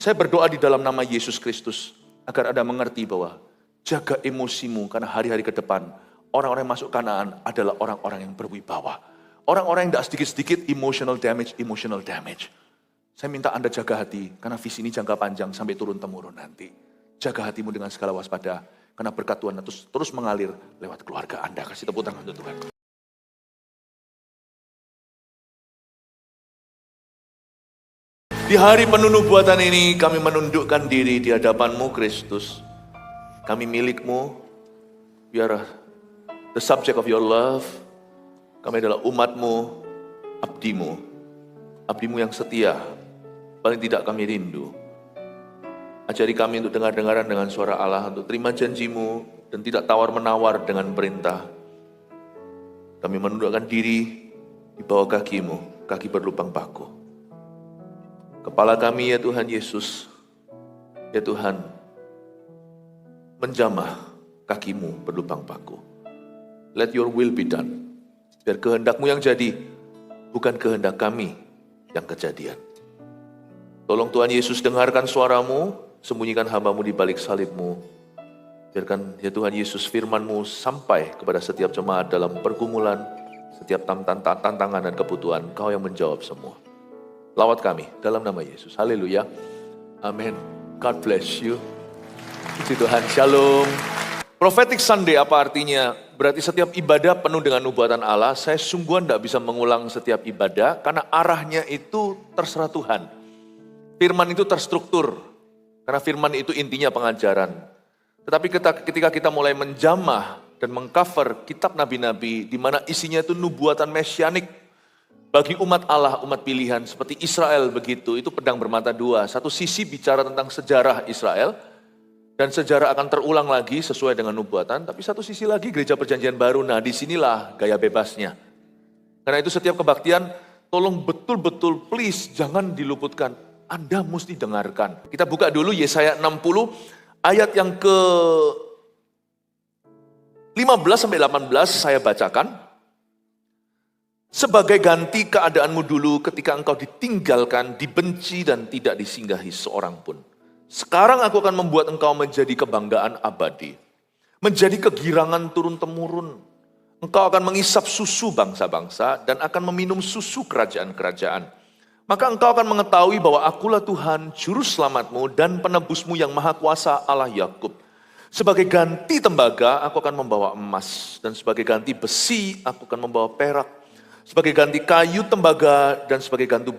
Saya berdoa di dalam nama Yesus Kristus, agar Anda mengerti bahwa jaga emosimu, karena hari-hari ke depan, orang-orang yang masuk Kanaan adalah orang-orang yang berwibawa. Orang-orang yang tidak sedikit-sedikit emotional damage. Saya minta Anda jaga hati, karena visi ini jangka panjang sampai turun-temurun nanti. Jaga hatimu dengan segala waspada, karena berkat Tuhan terus mengalir lewat keluarga Anda. Kasih tepuk tangan untuk Tuhan. Di hari penuh nubuatan ini, kami menundukkan diri di hadapan-Mu, Kristus. Kami milik-Mu, we are the subject of your love. Kami adalah umat-Mu, abdi-Mu. Abdi-Mu yang setia, paling tidak kami rindu. Ajari kami untuk dengar-dengaran dengan suara Allah, untuk terima janji-Mu, dan tidak tawar-menawar dengan perintah. Kami menundukkan diri di bawah kaki-Mu, kaki berlubang paku. Kepala kami ya Tuhan Yesus, ya Tuhan, menjamah kaki-Mu berlubang paku. Let your will be done. Biar kehendak-Mu yang jadi, bukan kehendak kami yang kejadian. Tolong Tuhan Yesus dengarkan suara-Mu, sembunyikan hamba-Mu di balik salib-Mu. Biarkan ya Tuhan Yesus firman-Mu sampai kepada setiap jemaat dalam pergumulan, setiap tantangan dan kebutuhan. Kau yang menjawab semua. Lawat kami dalam nama Yesus. Haleluya. Amin. God bless you. Puji Tuhan. Shalom. Prophetic Sunday apa artinya? Berarti setiap ibadah penuh dengan nubuatan Allah. Saya sungguhan tidak bisa mengulang setiap ibadah karena arahnya itu terserah Tuhan. Firman itu terstruktur. Karena firman itu intinya pengajaran. Tetapi ketika kita mulai menjamah dan mengcover kitab nabi-nabi di mana isinya itu nubuatan mesianik bagi umat Allah, umat pilihan seperti Israel begitu, itu pedang bermata dua. Satu sisi bicara tentang sejarah Israel dan sejarah akan terulang lagi sesuai dengan nubuatan, tapi satu sisi lagi gereja perjanjian baru. Nah, disinilah gaya bebasnya. Karena itu setiap kebaktian tolong betul-betul please jangan diluputkan. Anda mesti dengarkan. Kita buka dulu Yesaya 60 ayat yang ke 15 sampai 18 saya bacakan. Sebagai ganti keadaanmu dulu ketika engkau ditinggalkan, dibenci dan tidak disinggahi seorang pun. Sekarang aku akan membuat engkau menjadi kebanggaan abadi. Menjadi kegirangan turun-temurun. Engkau akan mengisap susu bangsa-bangsa dan akan meminum susu kerajaan-kerajaan. Maka engkau akan mengetahui bahwa akulah Tuhan, juru selamatmu dan penebusmu yang maha kuasa Allah Yakub. Sebagai ganti tembaga, aku akan membawa emas. Dan sebagai ganti besi, aku akan membawa perak. Sebagai ganti kayu tembaga dan sebagai ganti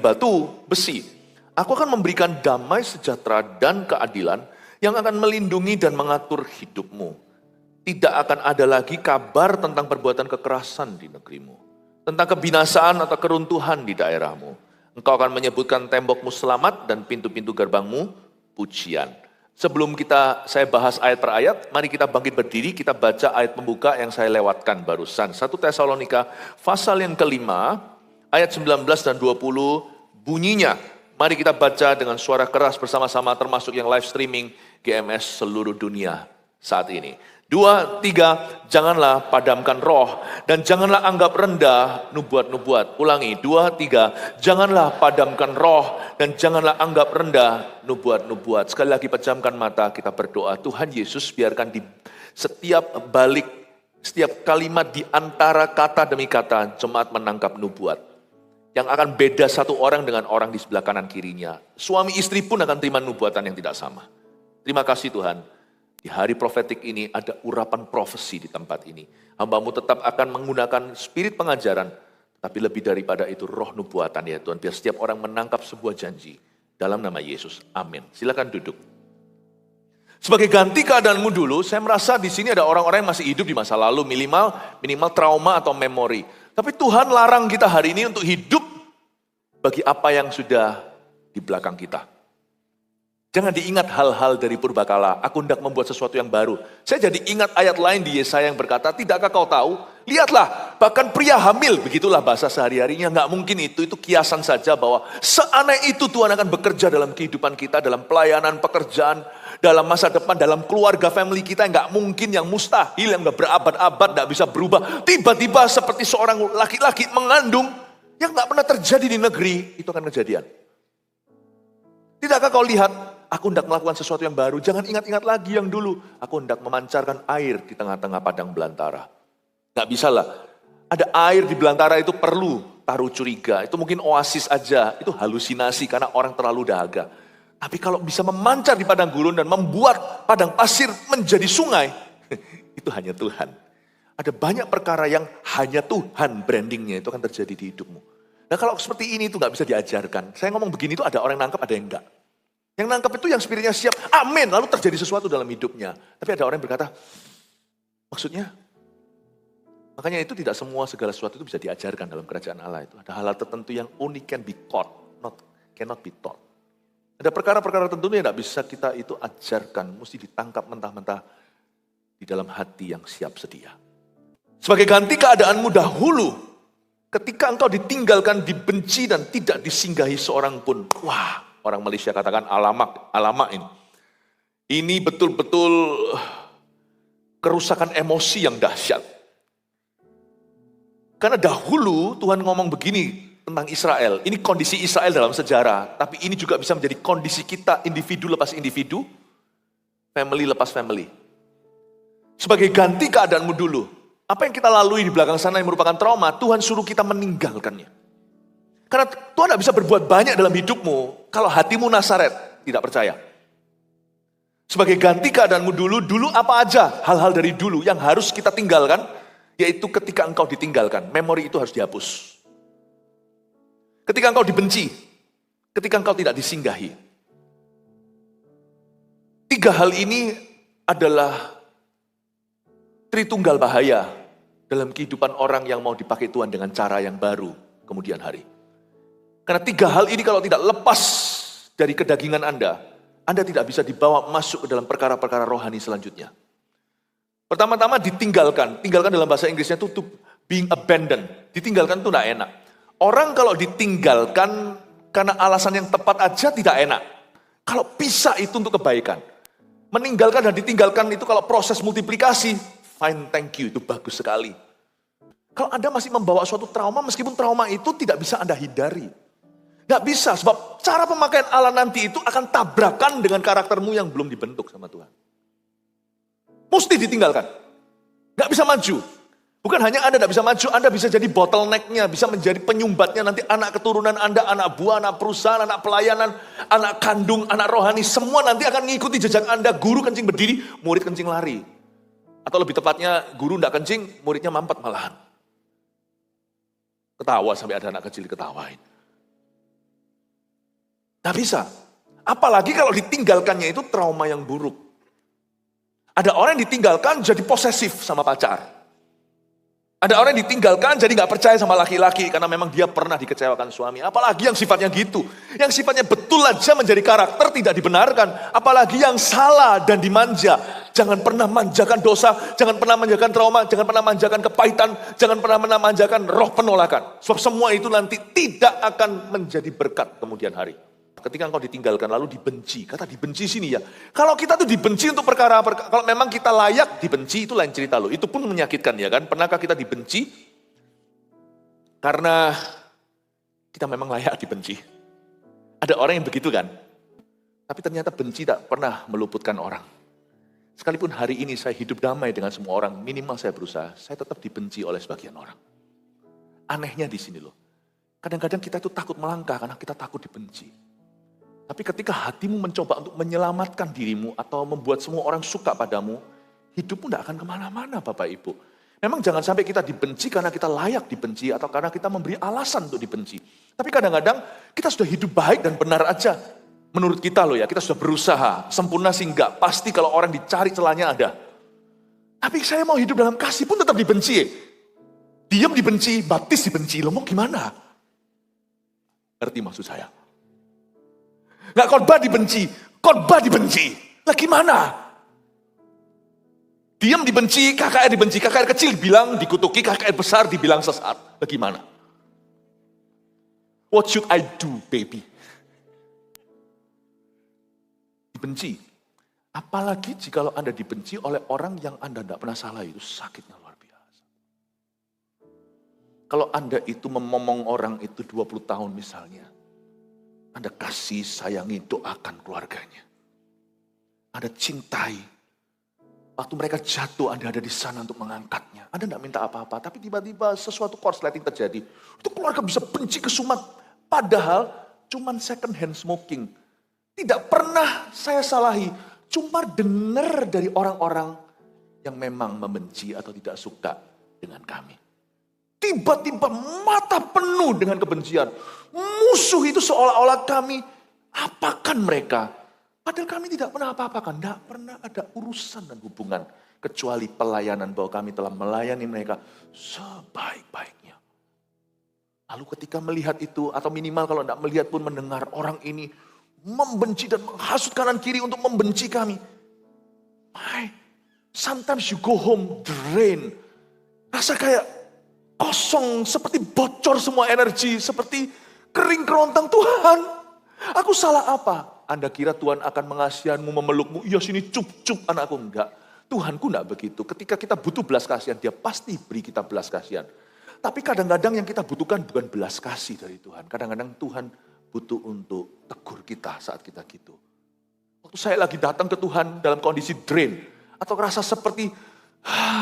batu besi. Aku akan memberikan damai sejahtera dan keadilan yang akan melindungi dan mengatur hidupmu. Tidak akan ada lagi kabar tentang perbuatan kekerasan di negerimu. Tentang kebinasaan atau keruntuhan di daerahmu. Engkau akan menyebutkan tembokmu selamat dan pintu-pintu gerbangmu pujian. Sebelum saya bahas ayat per ayat, mari kita bangkit berdiri, kita baca ayat pembuka yang saya lewatkan barusan. 1 Tesalonika, pasal yang kelima, ayat 19 dan 20, bunyinya. Mari kita baca dengan suara keras bersama-sama, termasuk yang live streaming GMS seluruh dunia saat ini. 2, 3, janganlah padamkan roh, dan janganlah anggap rendah nubuat-nubuat. Ulangi, 2, 3, janganlah padamkan roh, dan janganlah anggap rendah nubuat-nubuat. Sekali lagi pejamkan mata, kita berdoa. Tuhan Yesus, biarkan di setiap kalimat di antara kata demi kata, jemaat menangkap nubuat. Yang akan beda satu orang dengan orang di sebelah kanan kirinya. Suami istri pun akan terima nubuatan yang tidak sama. Terima kasih Tuhan. Di hari profetik ini ada urapan profesi di tempat ini. Hamba-Mu tetap akan menggunakan spirit pengajaran, tapi lebih daripada itu roh nubuatan ya Tuhan. Biar setiap orang menangkap sebuah janji. Dalam nama Yesus, amin. Silakan duduk. Sebagai ganti keadaanmu dulu, saya merasa di sini ada orang-orang yang masih hidup di masa lalu, minimal trauma atau memori. Tapi Tuhan larang kita hari ini untuk hidup bagi apa yang sudah di belakang kita. Jangan diingat hal-hal dari purbakala, aku hendak membuat sesuatu yang baru. Saya jadi ingat ayat lain di Yesaya yang berkata, tidakkah kau tahu? Lihatlah, bahkan pria hamil, begitulah bahasa sehari-harinya, nggak mungkin itu kiasan saja bahwa seaneh itu Tuhan akan bekerja dalam kehidupan kita, dalam pelayanan, pekerjaan, dalam masa depan, dalam keluarga, family kita, nggak mungkin yang mustahil, yang udah berabad-abad, nggak bisa berubah. Tiba-tiba seperti seorang laki-laki mengandung, yang nggak pernah terjadi di negeri, itu akan kejadian. Tidakkah kau lihat, aku hendak melakukan sesuatu yang baru. Jangan ingat-ingat lagi yang dulu. Aku hendak memancarkan air di tengah-tengah padang belantara. Gak bisa lah. Ada air di belantara itu perlu taruh curiga. Itu mungkin oasis aja. Itu halusinasi karena orang terlalu dahaga. Tapi kalau bisa memancar di padang gurun dan membuat padang pasir menjadi sungai, itu hanya Tuhan. Ada banyak perkara yang hanya Tuhan brandingnya itu akan terjadi di hidupmu. Nah kalau seperti ini itu gak bisa diajarkan. Saya ngomong begini itu ada orang yang nangkep, ada yang enggak. Yang nangkep itu yang spiritnya siap, amin, lalu terjadi sesuatu dalam hidupnya. Tapi ada orang yang berkata, maksudnya? Makanya itu tidak semua segala sesuatu itu bisa diajarkan dalam kerajaan Allah itu. Ada hal-hal tertentu yang only can be taught, cannot be taught. Ada perkara-perkara tertentu yang tidak bisa kita itu ajarkan, mesti ditangkap mentah-mentah di dalam hati yang siap sedia. Sebagai ganti keadaanmu dahulu, ketika engkau ditinggalkan, dibenci dan tidak disinggahi seorang pun. Wah, orang Malaysia katakan alamak ini. Ini betul-betul kerusakan emosi yang dahsyat. Karena dahulu Tuhan ngomong begini tentang Israel. Ini kondisi Israel dalam sejarah. Tapi ini juga bisa menjadi kondisi kita, individu lepas individu, family lepas family. Sebagai ganti keadaanmu dulu. Apa yang kita lalui di belakang sana yang merupakan trauma, Tuhan suruh kita meninggalkannya. Karena Tuhan tidak bisa berbuat banyak dalam hidupmu kalau hatimu Nasaret, tidak percaya. Sebagai ganti keadaanmu dulu apa aja hal-hal dari dulu yang harus kita tinggalkan, yaitu ketika engkau ditinggalkan, memori itu harus dihapus. Ketika engkau dibenci, ketika engkau tidak disinggahi. 3 hal ini adalah Tritunggal bahaya dalam kehidupan orang yang mau dipakai Tuhan dengan cara yang baru kemudian hari. Karena 3 hal ini kalau tidak lepas dari kedagingan Anda tidak bisa dibawa masuk ke dalam perkara-perkara rohani selanjutnya. Pertama-tama ditinggalkan. Tinggalkan dalam bahasa Inggrisnya itu being abandoned. Ditinggalkan itu tidak enak. Orang kalau ditinggalkan karena alasan yang tepat aja tidak enak. Kalau pisah itu untuk kebaikan. Meninggalkan dan ditinggalkan itu kalau proses multiplikasi, fine, thank you, itu bagus sekali. Kalau Anda masih membawa suatu trauma, meskipun trauma itu tidak bisa Anda hindari. Nggak bisa, sebab cara pemakaian Allah nanti itu akan tabrakan dengan karaktermu yang belum dibentuk sama Tuhan. Mesti ditinggalkan. Nggak bisa maju. Bukan hanya Anda nggak bisa maju, Anda bisa jadi bottleneck-nya, bisa menjadi penyumbatnya nanti anak keturunan Anda, anak buah, anak perusahaan, anak pelayanan, anak kandung, anak rohani, semua nanti akan mengikuti jejak Anda. Guru kencing berdiri, murid kencing lari. Atau lebih tepatnya, guru nggak kencing, muridnya mampet malahan. Ketawa sampai ada anak kecil diketawain. Nggak bisa. Apalagi kalau ditinggalkannya itu trauma yang buruk. Ada orang yang ditinggalkan jadi posesif sama pacar. Ada orang yang ditinggalkan jadi nggak percaya sama laki-laki karena memang dia pernah dikecewakan suami. Apalagi yang sifatnya gitu. Yang sifatnya betul aja menjadi karakter tidak dibenarkan. Apalagi yang salah dan dimanja. Jangan pernah manjakan dosa, jangan pernah manjakan trauma, jangan pernah manjakan kepahitan, jangan pernah manjakan roh penolakan. Sebab semua itu nanti tidak akan menjadi berkat kemudian hari. Ketika engkau ditinggalkan lalu dibenci, kata dibenci sini ya. Kalau kita tuh dibenci untuk perkara, kalau memang kita layak dibenci itu lain cerita loh. Itu pun menyakitkan ya kan. Pernahkah kita dibenci karena kita memang layak dibenci? Ada orang yang begitu kan. Tapi ternyata benci tak pernah meluputkan orang. Sekalipun hari ini saya hidup damai dengan semua orang, minimal saya berusaha, saya tetap dibenci oleh sebagian orang. Anehnya di sini loh. Kadang-kadang kita itu takut melangkah karena kita takut dibenci. Tapi ketika hatimu mencoba untuk menyelamatkan dirimu atau membuat semua orang suka padamu, hidupmu tidak akan kemana-mana Bapak Ibu. Memang jangan sampai kita dibenci karena kita layak dibenci atau karena kita memberi alasan untuk dibenci. Tapi kadang-kadang kita sudah hidup baik dan benar aja. Menurut kita loh ya, kita sudah berusaha. Sempurna sih enggak, pasti kalau orang dicari celahnya ada. Tapi saya mau hidup dalam kasih pun tetap dibenci. Diam dibenci, baptis dibenci, lo mau gimana? Ngerti maksud saya? Nggak khotbah dibenci. Lah gimana? Diam dibenci, KKR dibenci, KKR kecil dibilang dikutuki, KKR besar dibilang sesat. Lah gimana? What should I do, baby? Dibenci. Apalagi jikalau Anda dibenci oleh orang yang Anda tidak pernah salah, itu sakitnya luar biasa. Kalau Anda itu memomong orang itu 20 tahun misalnya, Anda kasih, sayangi, doakan keluarganya. Anda cintai. Waktu mereka jatuh, Anda ada di sana untuk mengangkatnya. Anda tidak minta apa-apa, tapi tiba-tiba sesuatu korsleting terjadi. Itu keluarga bisa benci kesumat. Padahal cuman second hand smoking. Tidak pernah saya salahi. Cuma dengar dari orang-orang yang memang membenci atau tidak suka dengan kami. Tiba-tiba mata penuh dengan kebencian. Musuh itu seolah-olah kami apakan mereka. Padahal kami tidak pernah apa-apakan. Tidak pernah ada urusan dan hubungan. Kecuali pelayanan bahwa kami telah melayani mereka sebaik-baiknya. Lalu ketika melihat itu, atau minimal kalau tidak melihat pun mendengar orang ini membenci dan menghasut kanan kiri untuk membenci kami. Sometimes you go home drain. Rasa kayak kosong, seperti bocor semua energi, seperti kering kerontang. Tuhan, aku salah apa? Anda kira Tuhan akan mengasihanmu, memelukmu? Iya sini cup-cup anakku. Enggak. Tuhanku enggak begitu. Ketika kita butuh belas kasihan, dia pasti beri kita belas kasihan. Tapi kadang-kadang yang kita butuhkan bukan belas kasih dari Tuhan. Kadang-kadang Tuhan butuh untuk tegur kita saat kita gitu. Waktu saya lagi datang ke Tuhan dalam kondisi drain. Atau rasa seperti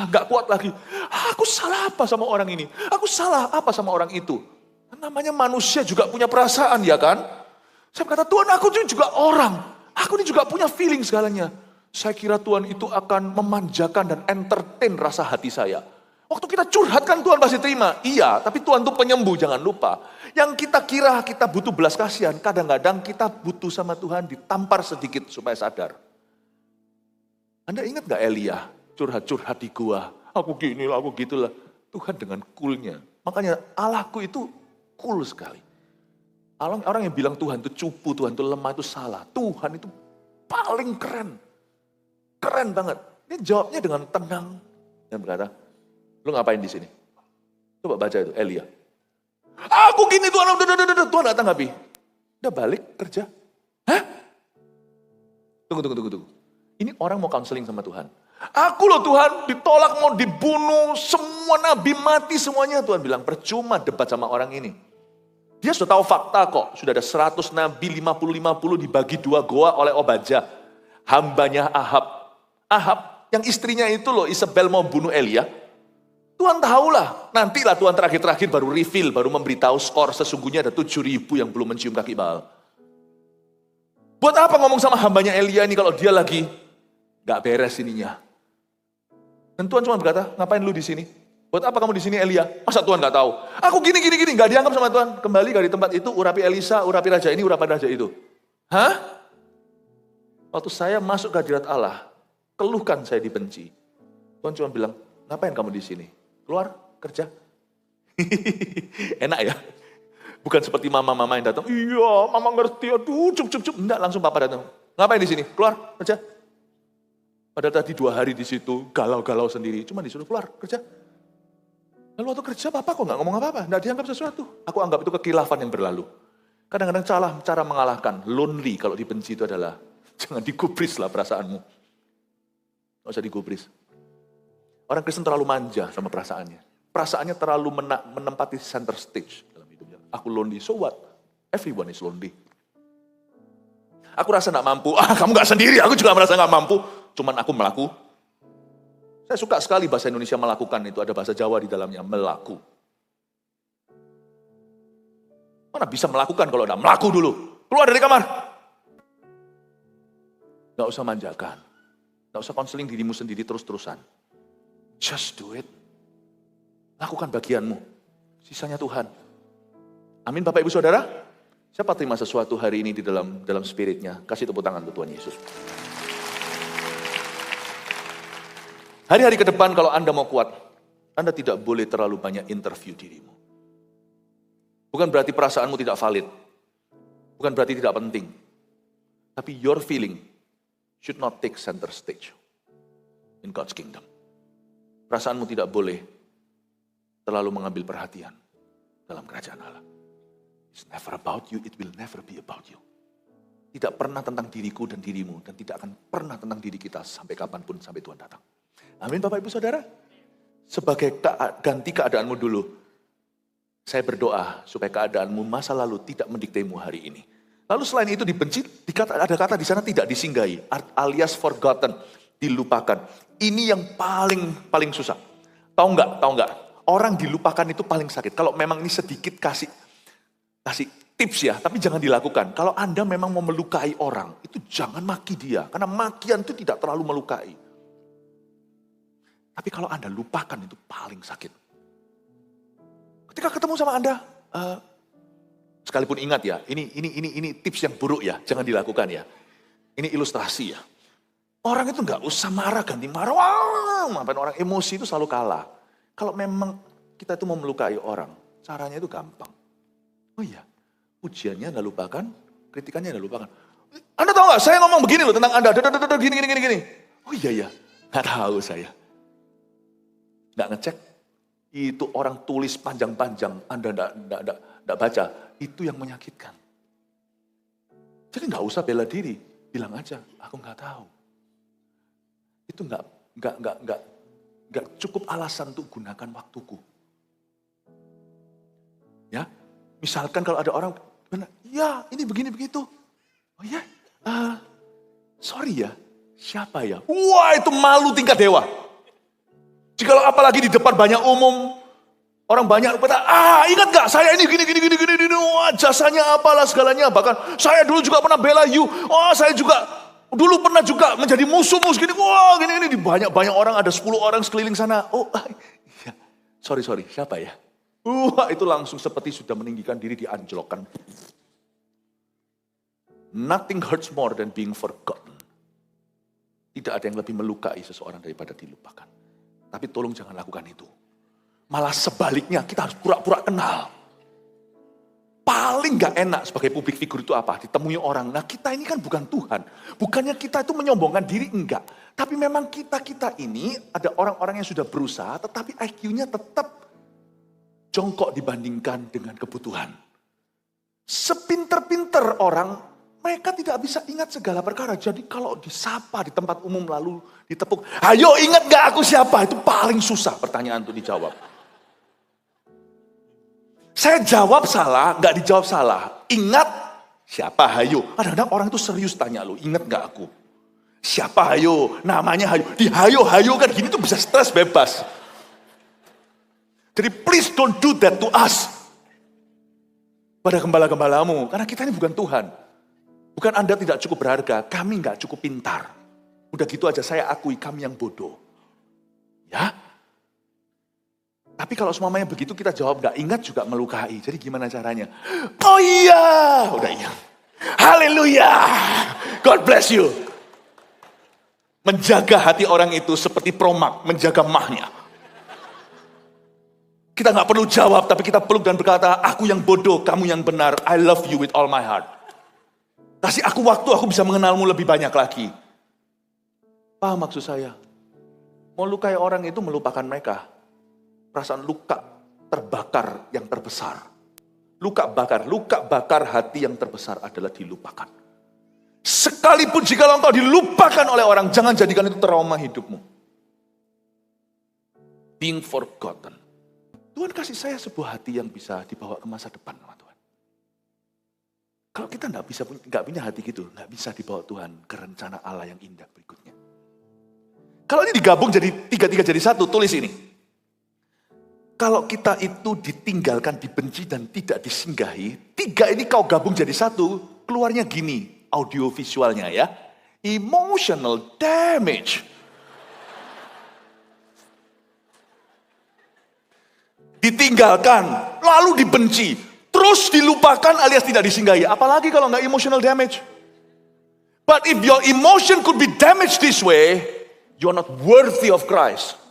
enggak kuat lagi. Aku salah apa sama orang ini? Aku salah apa sama orang itu? Namanya manusia juga punya perasaan, ya kan? Saya berkata, Tuhan, aku juga orang. Aku ini juga punya feeling segalanya. Saya kira Tuhan itu akan memanjakan dan entertain rasa hati saya. Waktu kita curhatkan Tuhan pasti terima. Iya, tapi Tuhan itu penyembuh, jangan lupa. Yang kita kira kita butuh belas kasihan, kadang-kadang kita butuh sama Tuhan ditampar sedikit supaya sadar. Anda ingat gak Elia? Curhat-curhat di gua. Aku gini lah, aku gitulah. Tuhan dengan coolnya. Makanya Allahku itu cool sekali. Orang yang bilang Tuhan itu cupu, Tuhan itu lemah, itu salah. Tuhan itu paling keren. Keren banget. Dia jawabnya dengan tenang. Dan berkata, lu ngapain di sini? Coba baca itu, Elia. Aku gini Tuhan, Tuhan gak tanggapi. Udah balik kerja. Hah? Tunggu. Ini orang mau counseling sama Tuhan. Aku loh Tuhan, ditolak, mau dibunuh, semua nabi mati semuanya. Tuhan bilang, percuma debat sama orang ini. Dia sudah tahu fakta kok. Sudah ada 100 nabi, 50-50 dibagi 2 goa oleh Obadjah. Hambanya Ahab. Ahab, yang istrinya itu loh, Isabel mau bunuh Elia. Tuhan tahulah. Nantilah Tuhan terakhir-terakhir baru reveal, baru memberitahu skor. Sesungguhnya ada 7.000 yang belum mencium kaki Baal. Buat apa ngomong sama hambanya Elia ini kalau dia lagi gak beres ininya. Dan Tuhan cuma berkata, ngapain lu di sini? Buat apa kamu di sini Elia? Masa Tuhan gak tahu? Aku gini, gak dianggap sama Tuhan. Kembali dari tempat itu, urapi Elisa, urapi raja ini, urapi raja itu. Hah? Waktu saya masuk ke hadirat Allah, keluhkan saya dibenci. Tuhan cuma bilang, ngapain kamu di sini? Keluar, kerja. Enak ya? Bukan seperti mama-mama yang datang, iya mama ngerti, aduh cup. Enggak, langsung papa datang. Ngapain di sini? Keluar, kerja. Padahal tadi 2 hari di situ, galau-galau sendiri. Cuma disuruh keluar, kerja. Lalu waktu kerja papa kok gak ngomong apa-apa, gak dianggap sesuatu. Aku anggap itu kekilafan yang berlalu. Kadang-kadang cara mengalahkan, lonely kalau dibenci itu adalah, jangan digubris lah perasaanmu. Gak usah digubris. Orang Kristen terlalu manja sama perasaannya. Perasaannya terlalu menempati center stage dalam hidupnya. Aku lonely, so what? Everyone is lonely. Aku rasa gak mampu, kamu gak sendiri, aku juga merasa gak mampu. Cuman aku melaku. Saya suka sekali bahasa Indonesia melakukan itu, ada bahasa Jawa di dalamnya, melaku. Mana bisa melakukan kalau enggak melaku dulu? Keluar dari kamar. Enggak usah manjakan. Enggak usah konseling dirimu sendiri terus-terusan. Just do it. Lakukan bagianmu. Sisanya Tuhan. Amin Bapak Ibu Saudara. Siapa terima sesuatu hari ini di dalam spiritnya? Kasih tepuk tangan untuk Tuhan Yesus. Hari-hari ke depan kalau Anda mau kuat, Anda tidak boleh terlalu banyak interview dirimu. Bukan berarti perasaanmu tidak valid. Bukan berarti tidak penting. Tapi your feeling should not take center stage in God's kingdom. Perasaanmu tidak boleh terlalu mengambil perhatian dalam kerajaan Allah. It's never about you, it will never be about you. Tidak pernah tentang diriku dan dirimu, dan tidak akan pernah tentang diri kita sampai kapanpun, sampai Tuhan datang. Amin Bapak Ibu Saudara. Sebagai ganti keadaanmu dulu, saya berdoa supaya keadaanmu masa lalu tidak mendiktemu hari ini. Lalu selain itu dibenci, ada kata di sana tidak disinggahi, alias forgotten, dilupakan. Ini yang paling susah. Tahu nggak? Orang dilupakan itu paling sakit. Kalau memang ini sedikit kasih tips ya, tapi jangan dilakukan. Kalau Anda memang mau melukai orang, itu jangan maki dia, karena makian itu tidak terlalu melukai. Tapi kalau Anda lupakan itu paling sakit. Ketika ketemu sama Anda, sekalipun ingat ya, ini tips yang buruk ya, jangan dilakukan ya. Ini ilustrasi ya. Orang itu nggak usah marah, ganti marah. Wah, orang emosi itu selalu kalah. Kalau memang kita itu mau melukai orang, caranya itu gampang. Oh iya, ujiannya nggak lupakan, kritikannya nggak lupakan. Anda tahu nggak, saya ngomong begini loh tentang Anda, gini. Oh iya, nggak tahu saya. Nggak ngecek, itu orang tulis panjang-panjang, Anda nggak baca, itu yang menyakitkan. Jadi nggak usah bela diri, bilang aja, aku nggak tahu. Itu nggak cukup alasan untuk gunakan waktuku. Ya, misalkan kalau ada orang, ya ini begini begitu. Oh ya, sorry ya, siapa ya? Wah itu malu tingkat dewa. Jikalau apalagi di depan banyak umum, orang banyak pada, ingat gak saya ini gini, wah jasanya apalah segalanya. Bahkan saya dulu juga pernah bela you, saya juga dulu pernah juga menjadi musuh gini, wah gini, di banyak orang, ada 10 orang sekeliling sana. Oh iya, sorry, siapa ya? Wah itu langsung seperti sudah meninggikan diri, dianjlokkan. Nothing hurts more than being forgotten. Tidak ada yang lebih melukai seseorang daripada dilupakan. Tapi tolong jangan lakukan itu. Malah sebaliknya kita harus pura-pura kenal. Paling gak enak sebagai publik figur itu apa? Ditemui orang. Nah kita ini kan bukan Tuhan. Bukannya kita itu menyombongkan diri, enggak. Tapi memang kita ini ada orang-orang yang sudah berusaha, tetapi IQ-nya tetap jongkok dibandingkan dengan kebutuhan. Sepinter-pinter orang, mereka tidak bisa ingat segala perkara. Jadi kalau disapa di tempat umum lalu ditepuk, ayo ingat gak aku siapa? Itu paling susah pertanyaan untuk dijawab. Saya jawab salah, gak dijawab salah. Ingat siapa Hayo? Kadang-kadang orang itu serius tanya lu, ingat gak aku? Siapa Hayo? Namanya Hayo. Di Hayo kan gini tuh bisa stres bebas. Jadi please don't do that to us. Pada gembala-gembalamu, karena kita ini bukan Tuhan. Bukan Anda tidak cukup berharga, kami gak cukup pintar. Udah gitu aja saya akui kami yang bodoh. Ya. Tapi kalau semuanya begitu kita jawab gak ingat juga melukai. Jadi gimana caranya? Oh iya, udah iya. Haleluya. God bless you. Menjaga hati orang itu seperti promak, menjaga mahnya. Kita gak perlu jawab, tapi kita peluk dan berkata, aku yang bodoh, kamu yang benar. I love you with all my heart. Kasih aku waktu, aku bisa mengenalmu lebih banyak lagi. Paham maksud saya? Mau lukai orang itu melupakan mereka. Perasaan luka terbakar yang terbesar. Luka bakar hati yang terbesar adalah dilupakan. Sekalipun jika engkau dilupakan oleh orang, jangan jadikan itu trauma hidupmu. Being forgotten. Tuhan kasih saya sebuah hati yang bisa dibawa ke masa depan sama Tuhan. Kalau kita nggak punya hati gitu, nggak bisa dibawa Tuhan ke rencana Allah yang indah berikutnya. Kalau ini digabung jadi tiga jadi satu, tulis ini. Kalau kita itu ditinggalkan, dibenci, dan tidak disinggahi, 3 ini kau gabung jadi satu, keluarnya gini, audio visualnya ya. Emotional damage. Ditinggalkan, lalu dibenci, terus dilupakan alias tidak disinggahi. Apalagi kalau nggak emotional damage. But if your emotion could be damaged this way, you're not worthy of Christ.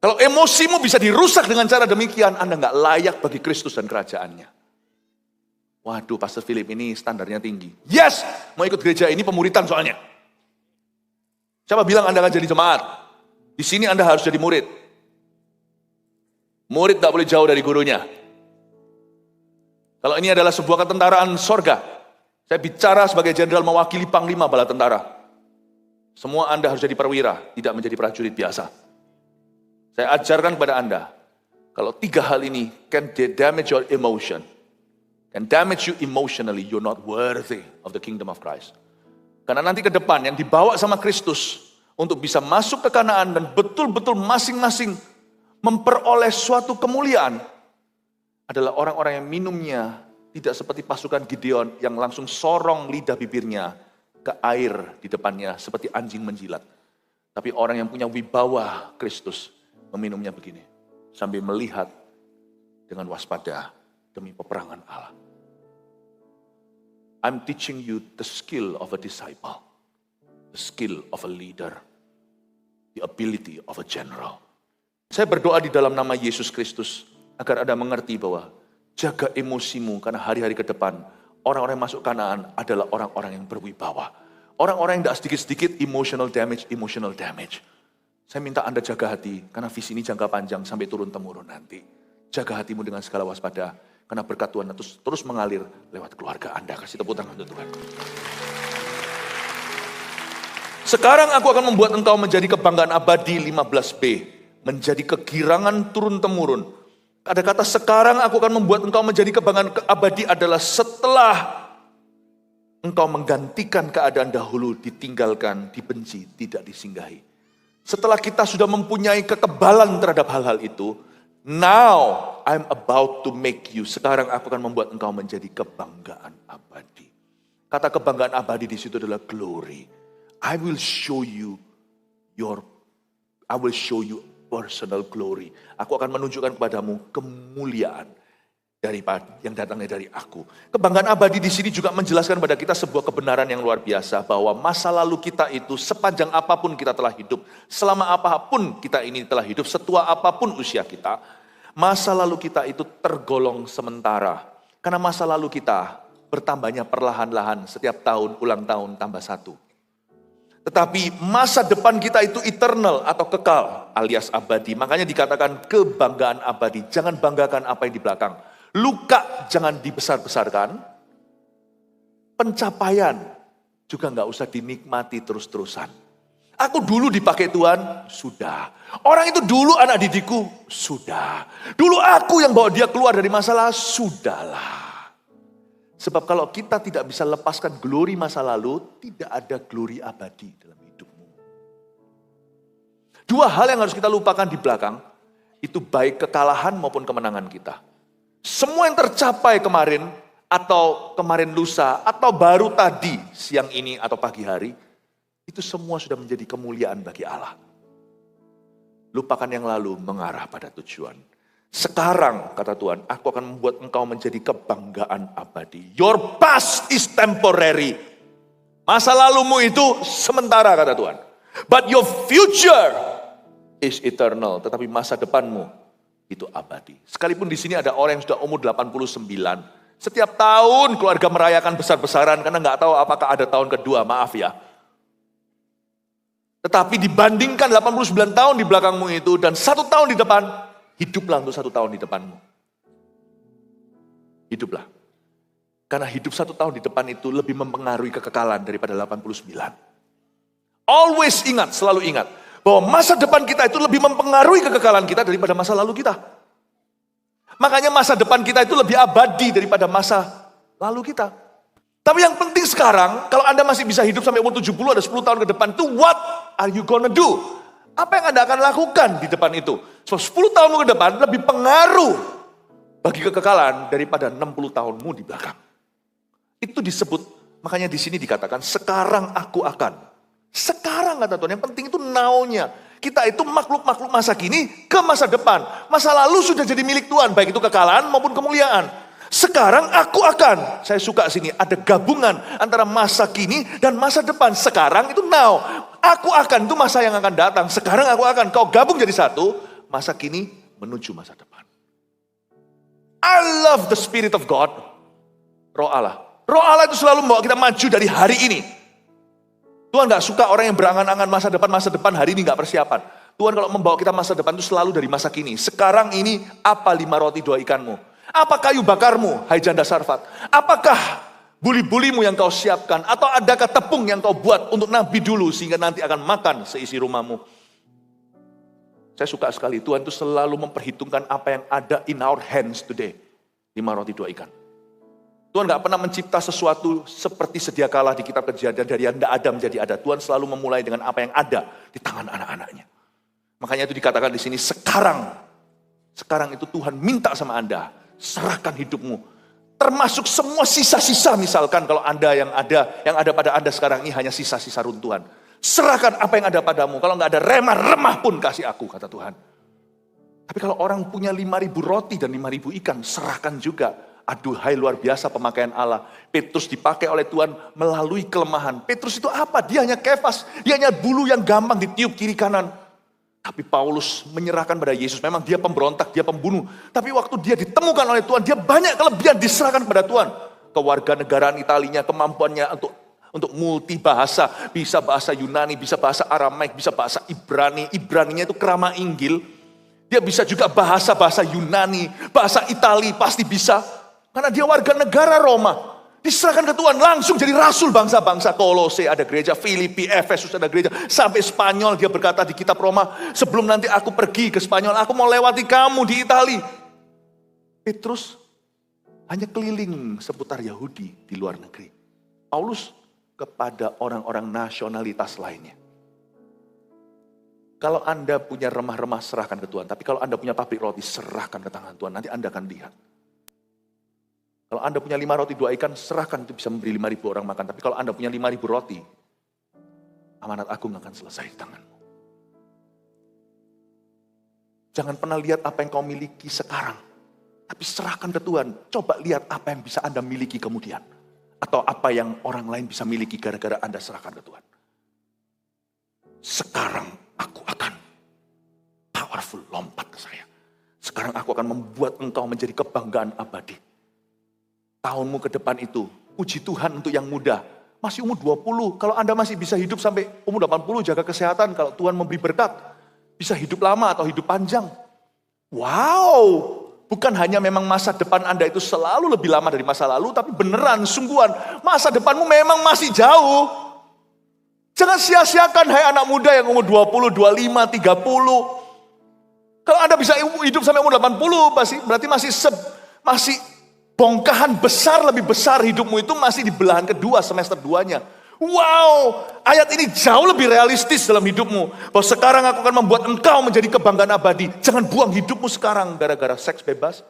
Kalau emosimu bisa dirusak dengan cara demikian, Anda nggak layak bagi Kristus dan kerajaannya. Waduh, Pastor Philip ini standarnya tinggi. Yes, mau ikut gereja ini pemuritan soalnya. Siapa bilang Anda akan jadi jemaat? Di sini Anda harus jadi murid. Murid tak boleh jauh dari gurunya. Kalau ini adalah sebuah ketentaraan sorga, saya bicara sebagai jenderal mewakili Panglima Bala Tentara. Semua Anda harus jadi perwira, tidak menjadi prajurit biasa. Saya ajarkan kepada Anda, kalau 3 hal ini can damage your emotion. can damage you emotionally. You're not worthy of the kingdom of Christ. Karena nanti ke depan yang dibawa sama Kristus untuk bisa masuk ke Kanaan dan betul-betul masing-masing memperoleh suatu kemuliaan adalah orang-orang yang minumnya tidak seperti pasukan Gideon yang langsung sorong lidah bibirnya ke air di depannya seperti anjing menjilat. Tapi orang yang punya wibawa Kristus meminumnya begini sambil melihat dengan waspada demi peperangan Allah. I'm teaching you the skill of a disciple, the skill of a leader, the ability of a general. Saya berdoa di dalam nama Yesus Kristus agar Anda mengerti bahwa jaga emosimu karena hari-hari ke depan orang-orang yang masuk Kanaan adalah orang-orang yang berwibawa. Orang-orang yang tidak sedikit-sedikit emotional damage. Saya minta Anda jaga hati karena visi ini jangka panjang sampai turun-temurun nanti. Jaga hatimu dengan segala waspada karena berkat Tuhan terus mengalir lewat keluarga Anda. Kasih tepuk tangan untuk Tuhan. Sekarang aku akan membuat engkau menjadi kebanggaan abadi 15b. Menjadi kegirangan turun-temurun. Ada kata sekarang aku akan membuat engkau menjadi kebanggaan abadi adalah setelah engkau menggantikan keadaan dahulu, ditinggalkan, dibenci, tidak disinggahi. Setelah kita sudah mempunyai kekebalan terhadap hal-hal itu, now I'm about to make you. Sekarang aku akan membuat engkau menjadi kebanggaan abadi. Kata kebanggaan abadi di situ adalah glory. I will show you personal glory. Aku akan menunjukkan kepadamu kemuliaan daripada yang datangnya dari aku. Kebanggaan abadi di sini juga menjelaskan pada kita sebuah kebenaran yang luar biasa bahwa masa lalu kita itu sepanjang apapun kita telah hidup, selama apapun kita ini telah hidup, setua apapun usia kita, masa lalu kita itu tergolong sementara. Karena masa lalu kita bertambahnya perlahan-lahan setiap tahun, ulang tahun tambah satu. Tetapi masa depan kita itu eternal atau kekal alias abadi. Makanya dikatakan kebanggaan abadi. Jangan banggakan apa yang di belakang. Luka jangan dibesar-besarkan. Pencapaian juga nggak usah dinikmati terus-terusan. Aku dulu dipakai Tuhan, sudah. Orang itu dulu anak didikku, sudah. Dulu aku yang bawa dia keluar dari masalah, sudahlah. Sebab kalau kita tidak bisa lepaskan glory masa lalu, tidak ada glory abadi dalam hidupmu. Dua hal yang harus kita lupakan di belakang, itu baik kekalahan maupun kemenangan kita. Semua yang tercapai kemarin, atau kemarin lusa, atau baru tadi, siang ini atau pagi hari, itu semua sudah menjadi kemuliaan bagi Allah. Lupakan yang lalu mengarah pada tujuan. Sekarang, kata Tuhan, aku akan membuat engkau menjadi kebanggaan abadi. Your past is temporary. Masa lalumu itu sementara, kata Tuhan. But your future is eternal. Tetapi masa depanmu itu abadi. Sekalipun di sini ada orang yang sudah umur 89. Setiap tahun keluarga merayakan besar-besaran karena nggak tahu apakah ada tahun kedua, maaf ya. Tetapi dibandingkan 89 tahun di belakangmu itu dan 1 tahun di depan, hiduplah untuk 1 tahun di depanmu. Hiduplah. Karena hidup 1 tahun di depan itu lebih mempengaruhi kekekalan daripada 89. Always ingat, selalu ingat. Bahwa masa depan kita itu lebih mempengaruhi kekekalan kita daripada masa lalu kita. Makanya masa depan kita itu lebih abadi daripada masa lalu kita. Tapi yang penting sekarang, kalau Anda masih bisa hidup sampai umur 70, ada 10 tahun ke depan itu, what are you gonna do? Apa yang Anda akan lakukan di depan itu? So, 10 tahun ke depan lebih pengaruh bagi kekekalan daripada 60 tahunmu di belakang. Itu disebut, makanya di sini dikatakan, sekarang aku akan. Sekarang kata Tuhan, yang penting itu now-nya. Kita itu makhluk-makhluk masa kini ke masa depan. Masa lalu sudah jadi milik Tuhan, baik itu kekalahan maupun kemuliaan. Sekarang aku akan. Saya suka sini, ada gabungan antara masa kini dan masa depan. Sekarang itu now. Aku akan, itu masa yang akan datang. Sekarang aku akan, kau gabung jadi satu. Masa kini menuju masa depan. I love the Spirit of God. Roh Allah. Roh Allah itu selalu membawa kita maju dari hari ini. Tuhan gak suka orang yang berangan-angan masa depan hari ini gak persiapan. Tuhan kalau membawa kita masa depan itu selalu dari masa kini. Sekarang ini apa 5 roti 2 ikanmu? Apa kayu bakarmu, hai janda Sarfat? Apakah buli-bulimu yang kau siapkan? Atau adakah tepung yang kau buat untuk nabi dulu sehingga nanti akan makan seisi rumahmu? Saya suka sekali, Tuhan itu selalu memperhitungkan apa yang ada in our hands today. 5 roti 2 ikan. Tuhan gak pernah mencipta sesuatu seperti sedia kala di kitab Kejadian dari yang tidak ada menjadi ada. Tuhan selalu memulai dengan apa yang ada di tangan anak-anaknya. Makanya itu dikatakan di sini, sekarang itu Tuhan minta sama Anda, serahkan hidupmu. Termasuk semua sisa-sisa, misalkan kalau Anda yang ada pada Anda sekarang ini hanya sisa-sisa runtuhan. Serahkan apa yang ada padamu. Kalau nggak ada remah-remah pun kasih aku, kata Tuhan. Tapi kalau orang punya 5.000 roti dan 5.000 ikan, serahkan juga. Aduhai, luar biasa pemakaian Allah. Petrus dipakai oleh Tuhan melalui kelemahan. Petrus itu apa? Dia hanya Kefas. Dia hanya bulu yang gampang ditiup kiri kanan. Tapi Paulus menyerahkan pada Yesus. Memang dia pemberontak, dia pembunuh. Tapi waktu dia ditemukan oleh Tuhan, dia banyak kelebihan diserahkan pada Tuhan. Kewarganegaraan Italinya, kemampuannya untuk multi bahasa. Bisa bahasa Yunani, bisa bahasa Aramaik, bisa bahasa Ibrani. Ibraninya itu kerama Inggil. Dia bisa juga bahasa-bahasa Yunani, bahasa Itali, pasti bisa. Karena dia warga negara Roma. Diserahkan ke Tuhan, langsung jadi rasul bangsa-bangsa. Kolose ada gereja, Filipi, Efesus ada gereja. Sampai Spanyol dia berkata di kitab Roma, sebelum nanti aku pergi ke Spanyol, aku mau lewati kamu di Itali. Petrus hanya keliling seputar Yahudi di luar negeri. Paulus kepada orang-orang nasionalitas lainnya. Kalau Anda punya remah-remah, serahkan ke Tuhan. Tapi kalau Anda punya pabrik roti, serahkan ke tangan Tuhan. Nanti Anda akan lihat. Kalau Anda punya 5 roti 2 ikan, serahkan, itu bisa memberi 5.000 orang makan. Tapi kalau Anda punya 5.000 roti, amanat agung akan selesai di tanganmu. Jangan pernah lihat apa yang kau miliki sekarang. Tapi serahkan ke Tuhan. Coba lihat apa yang bisa Anda miliki kemudian. Atau apa yang orang lain bisa miliki gara-gara Anda serahkan ke Tuhan. Sekarang aku akan powerful, lompat ke saya. Sekarang aku akan membuat engkau menjadi kebanggaan abadi. Tahunmu ke depan itu, puji Tuhan untuk yang muda. Masih umur 20, kalau Anda masih bisa hidup sampai umur 80, jaga kesehatan. Kalau Tuhan memberi berkat, bisa hidup lama atau hidup panjang. Wow, bukan hanya memang masa depan Anda itu selalu lebih lama dari masa lalu, tapi beneran, sungguhan, masa depanmu memang masih jauh. Jangan sia-siakan, hai anak muda yang umur 20, 25, 30. Kalau Anda bisa hidup sampai umur 80, berarti masih bongkahan besar, lebih besar hidupmu itu masih di belahan kedua, semester 2-nya. Wow, ayat ini jauh lebih realistis dalam hidupmu. Bahwa sekarang aku akan membuat engkau menjadi kebanggaan abadi. Jangan buang hidupmu sekarang gara-gara seks bebas.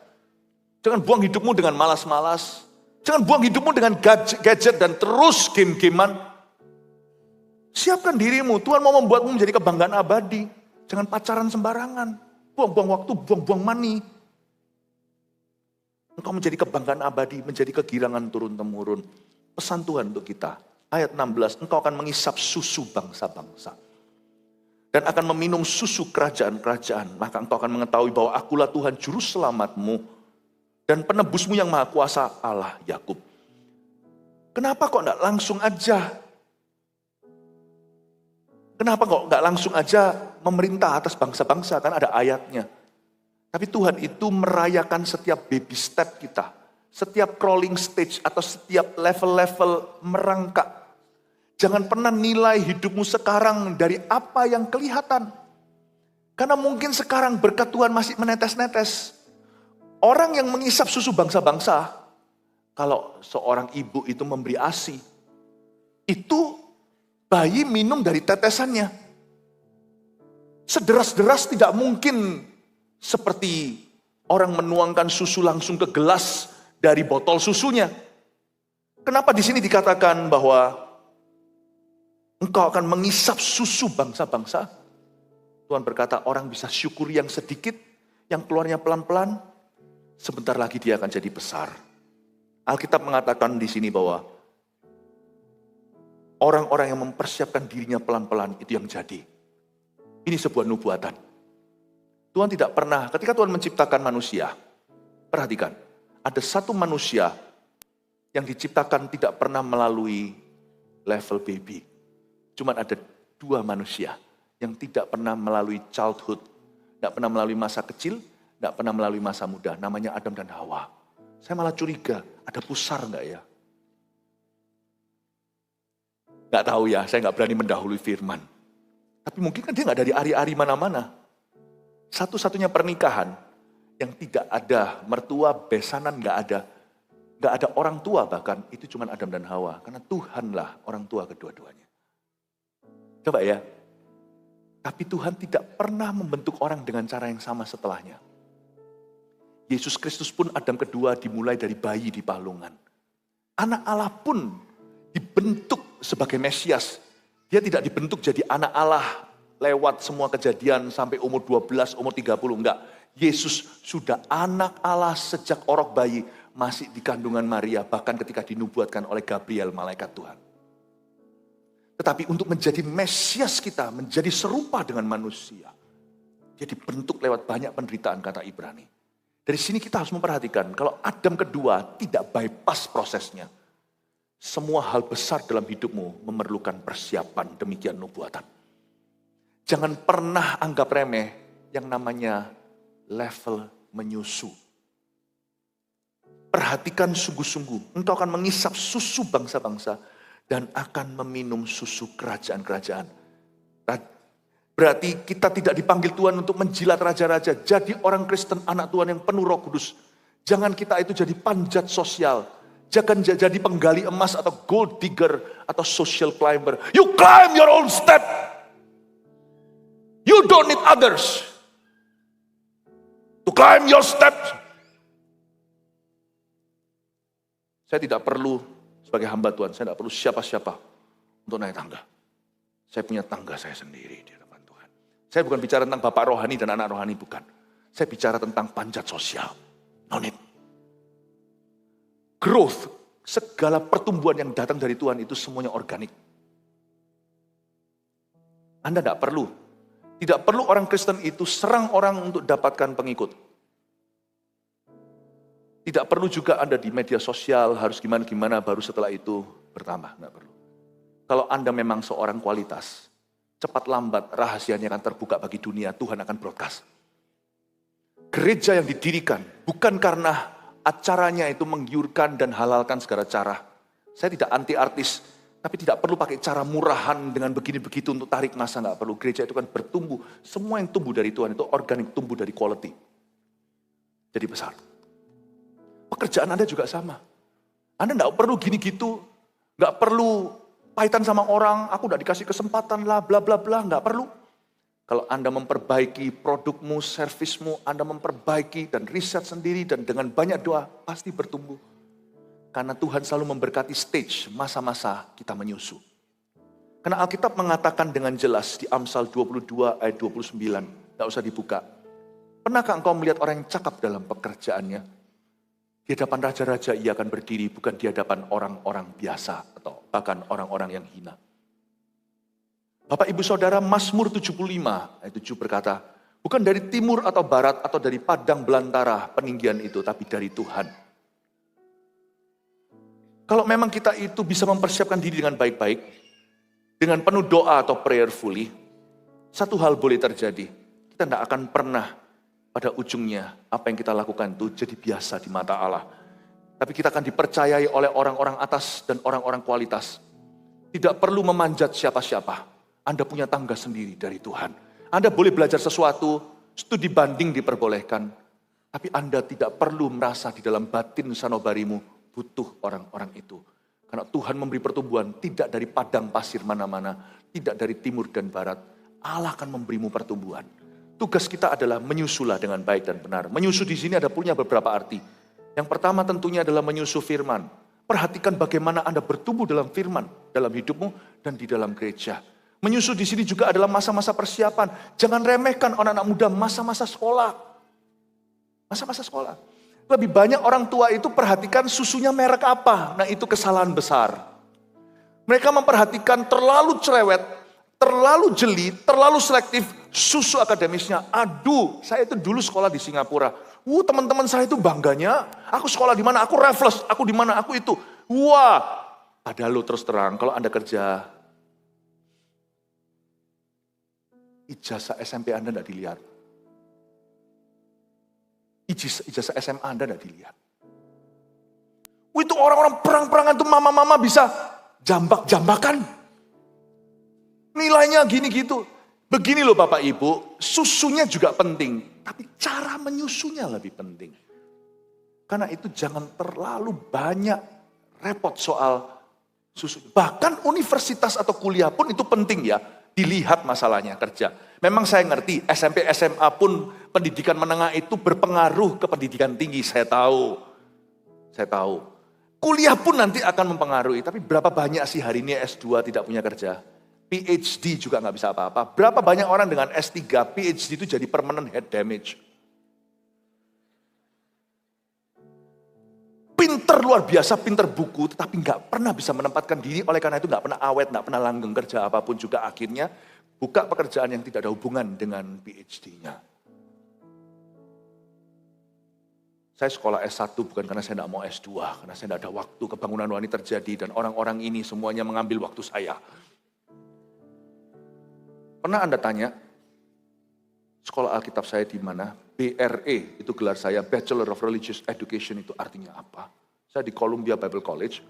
Jangan buang hidupmu dengan malas-malas. Jangan buang hidupmu dengan gadget dan terus game-gamean. Siapkan dirimu, Tuhan mau membuatmu menjadi kebanggaan abadi. Jangan pacaran sembarangan. Buang-buang waktu, buang-buang money. Engkau menjadi kebanggaan abadi, menjadi kegirangan turun-temurun. Pesan Tuhan untuk kita. Ayat 16, engkau akan mengisap susu bangsa-bangsa. Dan akan meminum susu kerajaan-kerajaan. Maka engkau akan mengetahui bahwa akulah Tuhan juru selamatmu. Dan penebusmu yang maha kuasa, Allah Yakub. Kenapa kok enggak langsung aja? Kenapa kok enggak langsung aja memerintah atas bangsa-bangsa? Kan ada ayatnya. Tapi Tuhan itu merayakan setiap baby step kita. Setiap crawling stage atau setiap level-level merangkak. Jangan pernah nilai hidupmu sekarang dari apa yang kelihatan. Karena mungkin sekarang berkat Tuhan masih menetes-netes. Orang yang mengisap susu bangsa-bangsa, kalau seorang ibu itu memberi ASI, itu bayi minum dari tetesannya. Sederas-deras tidak mungkin seperti orang menuangkan susu langsung ke gelas dari botol susunya. Kenapa di sini dikatakan bahwa engkau akan mengisap susu bangsa-bangsa? Tuhan berkata orang bisa syukuri yang sedikit, yang keluarnya pelan-pelan, sebentar lagi dia akan jadi besar. Alkitab mengatakan di sini bahwa orang-orang yang mempersiapkan dirinya pelan-pelan itu yang jadi. Ini sebuah nubuatan. Tuhan tidak pernah, ketika Tuhan menciptakan manusia, perhatikan, ada satu manusia yang diciptakan tidak pernah melalui level baby. Cuma ada 2 manusia yang tidak pernah melalui childhood, tidak pernah melalui masa kecil, tidak pernah melalui masa muda, namanya Adam dan Hawa. Saya malah curiga, ada pusar enggak ya? Enggak tahu ya, saya enggak berani mendahului firman. Tapi mungkin kan dia enggak dari ari-ari mana-mana. Satu-satunya pernikahan yang tidak ada mertua, besanan enggak Gak ada orang tua bahkan, itu cuma Adam dan Hawa. Karena Tuhanlah orang tua kedua-duanya. Coba ya. Tapi Tuhan tidak pernah membentuk orang dengan cara yang sama setelahnya. Yesus Kristus pun Adam kedua dimulai dari bayi di palungan. Anak Allah pun dibentuk sebagai Mesias. Dia tidak dibentuk jadi anak Allah lewat semua kejadian sampai umur 12, umur 30, enggak. Yesus sudah anak Allah sejak orok bayi, masih di kandungan Maria, bahkan ketika dinubuatkan oleh Gabriel, malaikat Tuhan. Tetapi untuk menjadi Mesias kita, menjadi serupa dengan manusia, dia dibentuk lewat banyak penderitaan, kata Ibrani. Dari sini kita harus memperhatikan, kalau Adam kedua tidak bypass prosesnya, semua hal besar dalam hidupmu memerlukan persiapan, demikian nubuatan. Jangan pernah anggap remeh yang namanya level menyusu. Perhatikan sungguh-sungguh, engkau akan mengisap susu bangsa-bangsa dan akan meminum susu kerajaan-kerajaan. Berarti kita tidak dipanggil Tuhan untuk menjilat raja-raja. Jadi orang Kristen, anak Tuhan yang penuh Roh Kudus. Jangan kita itu jadi panjat sosial. Jangan jadi penggali emas atau gold digger atau social climber. You climb your own step. You don't need others to climb your steps. Saya tidak perlu sebagai hamba Tuhan, saya tidak perlu siapa-siapa untuk naik tangga. Saya punya tangga saya sendiri di depan Tuhan. Saya bukan bicara tentang bapak rohani dan anak rohani, bukan. Saya bicara tentang panjat sosial. No need. Growth, segala pertumbuhan yang datang dari Tuhan itu semuanya organik. Anda tidak perlu. Tidak perlu orang Kristen itu serang orang untuk dapatkan pengikut. Tidak perlu juga Anda di media sosial harus gimana-gimana baru setelah itu bertambah. Tidak perlu. Kalau Anda memang seorang kualitas, cepat lambat rahasianya akan terbuka bagi dunia, Tuhan akan broadcast. Gereja yang didirikan bukan karena acaranya itu menggiurkan dan halalkan segala cara. Saya tidak anti artis, tapi tidak perlu pakai cara murahan dengan begini-begitu untuk tarik massa, nggak perlu. Gereja itu kan bertumbuh, semua yang tumbuh dari Tuhan itu organik, tumbuh dari quality. Jadi besar. Pekerjaan Anda juga sama. Anda nggak perlu gini gitu, nggak perlu pahitan sama orang, aku udah dikasih kesempatan lah, bla bla bla, nggak perlu. Kalau Anda memperbaiki produkmu, servismu, Anda memperbaiki dan riset sendiri dan dengan banyak doa, pasti bertumbuh. Karena Tuhan selalu memberkati stage, masa-masa kita menyusu. Karena Alkitab mengatakan dengan jelas di Amsal 22 ayat 29, nggak usah dibuka. Pernahkah engkau melihat orang yang cakap dalam pekerjaannya? Di hadapan raja-raja ia akan berdiri, bukan di hadapan orang-orang biasa atau bahkan orang-orang yang hina. Bapak Ibu Saudara, Mazmur 75 ayat 7 berkata, bukan dari timur atau barat atau dari padang belantara peninggian itu, tapi dari Tuhan. Kalau memang kita itu bisa mempersiapkan diri dengan baik-baik, dengan penuh doa atau prayerfully, satu hal boleh terjadi, kita tidak akan pernah pada ujungnya, apa yang kita lakukan itu jadi biasa di mata Allah. Tapi kita akan dipercayai oleh orang-orang atas dan orang-orang kualitas. Tidak perlu memanjat siapa-siapa. Anda punya tangga sendiri dari Tuhan. Anda boleh belajar sesuatu, studi banding diperbolehkan. Tapi Anda tidak perlu merasa di dalam batin sanubarimu butuh orang-orang itu. Karena Tuhan memberi pertumbuhan tidak dari padang pasir mana-mana, tidak dari timur dan barat. Allah akan memberimu pertumbuhan. Tugas kita adalah menyusulah dengan baik dan benar. Menyusu di sini ada punya beberapa arti. Yang pertama tentunya adalah menyusu firman. Perhatikan bagaimana Anda bertumbuh dalam firman, dalam hidupmu dan di dalam gereja. Menyusu di sini juga adalah masa-masa persiapan. Jangan remehkan anak-anak muda masa-masa sekolah. Masa-masa sekolah. Lebih banyak orang tua itu perhatikan susunya merek apa. Nah itu kesalahan besar. Mereka memperhatikan terlalu cerewet, terlalu jeli, terlalu selektif susu akademisnya. Aduh, saya itu dulu sekolah di Singapura. Teman-teman saya itu bangganya, aku sekolah di mana, aku Raffles, aku di mana, aku itu. Wah, padahal lo terus terang, kalau Anda kerja, ijazah SMP Anda tidak dilihat. Ijazah SMA Anda tidak dilihat. Itu orang-orang perang-perangan tuh mama-mama bisa jambak-jambakan. Nilainya gini gitu. Begini loh Bapak Ibu, susunya juga penting. Tapi cara menyusunya lebih penting. Karena itu jangan terlalu banyak repot soal susu. Bahkan universitas atau kuliah pun itu penting ya. Dilihat masalahnya kerja. Memang saya ngerti SMP, SMA pun pendidikan menengah itu berpengaruh ke pendidikan tinggi. Saya tahu. Kuliah pun nanti akan mempengaruhi. Tapi berapa banyak sih hari ini S2 tidak punya kerja? PhD juga nggak bisa apa-apa. Berapa banyak orang dengan S3, PhD itu jadi permanent head damage. Pinter luar biasa, pinter buku, tetapi nggak pernah bisa menempatkan diri, oleh karena itu nggak pernah awet, nggak pernah langgeng kerja apapun juga akhirnya buka pekerjaan yang tidak ada hubungan dengan PhD-nya. Saya sekolah S1 bukan karena saya nggak mau S2, karena saya nggak ada waktu, kebangunan rohani terjadi dan orang-orang ini semuanya mengambil waktu saya. Pernah Anda tanya, sekolah Alkitab saya di mana? BRE, itu gelar saya, Bachelor of Religious Education, itu artinya apa? Saya di Columbia Bible College,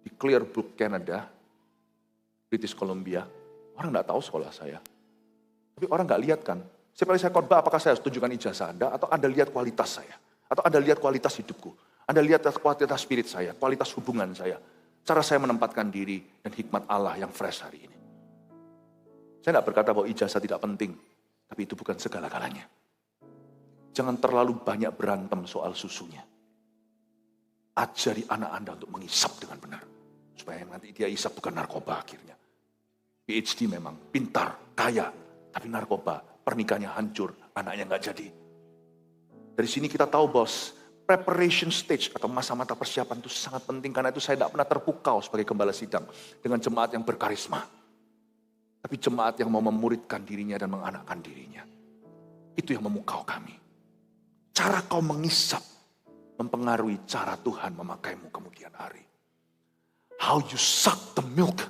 di Clearbrook, Canada, British Columbia. Orang nggak tahu sekolah saya. Tapi orang nggak lihat kan. Setiap kali saya khotbah, apakah saya harus tunjukkan ijazah Anda, atau Anda lihat kualitas saya? Atau Anda lihat kualitas hidupku? Anda lihat kualitas spirit saya, kualitas hubungan saya. Cara saya menempatkan diri dan hikmat Allah yang fresh hari ini. Saya nggak berkata bahwa ijazah tidak penting. Tapi itu bukan segala-galanya. Jangan terlalu banyak berantem soal susunya. Ajari anak Anda untuk mengisap dengan benar. Supaya nanti dia isap bukan narkoba akhirnya. PhD memang, pintar, kaya. Tapi narkoba, pernikahannya hancur, anaknya nggak jadi. Dari sini kita tahu bos, preparation stage atau masa-masa persiapan itu sangat penting. Karena itu saya tidak pernah terpukau sebagai gembala sidang dengan jemaat yang berkarisma. Tapi jemaat yang mau memuridkan dirinya dan menganakkan dirinya. Itu yang memukau kami. Cara kau mengisap mempengaruhi cara Tuhan memakaimu kemudian hari. How you suck the milk.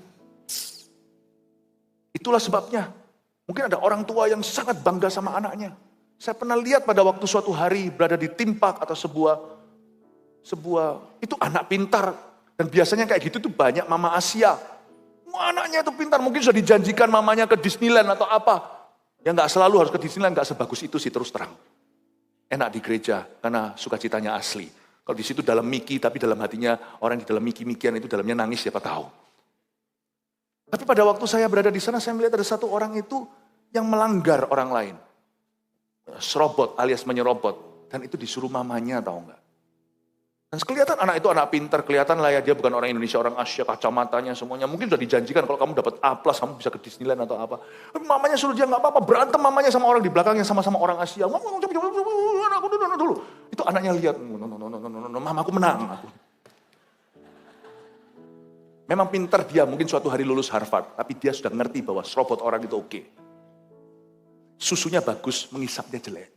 Itulah sebabnya. Mungkin ada orang tua yang sangat bangga sama anaknya. Saya pernah lihat pada waktu suatu hari berada di timpak atau sebuah itu anak pintar. Dan biasanya kayak gitu tuh banyak mama Asia. Anaknya itu pintar, mungkin sudah dijanjikan mamanya ke Disneyland atau apa. Ya nggak selalu harus ke Disneyland, nggak sebagus itu sih terus terang. Enak di gereja, karena sukacitanya asli. Kalau di situ dalam Miki, tapi dalam hatinya orang di dalam Miki-Mikian itu dalamnya nangis siapa tahu. Tapi pada waktu saya berada di sana, saya melihat ada satu orang itu yang melanggar orang lain. Serobot alias menyerobot. Dan itu disuruh mamanya tahu nggak. Dan kelihatan anak itu anak pintar, kelihatan lah ya dia bukan orang Indonesia, orang Asia, kacamatanya semuanya. Mungkin sudah dijanjikan kalau kamu dapat A+, kamu bisa ke Disneyland atau apa. Tapi mamanya suruh dia nggak apa-apa, berantem mamanya sama orang di belakangnya sama-sama orang Asia. Anakku dulu. Itu anaknya lihat, mamaku menang. Memang pintar dia, mungkin suatu hari lulus Harvard, tapi dia sudah ngerti bahwa serobot orang itu oke. Susunya bagus, mengisapnya jelek.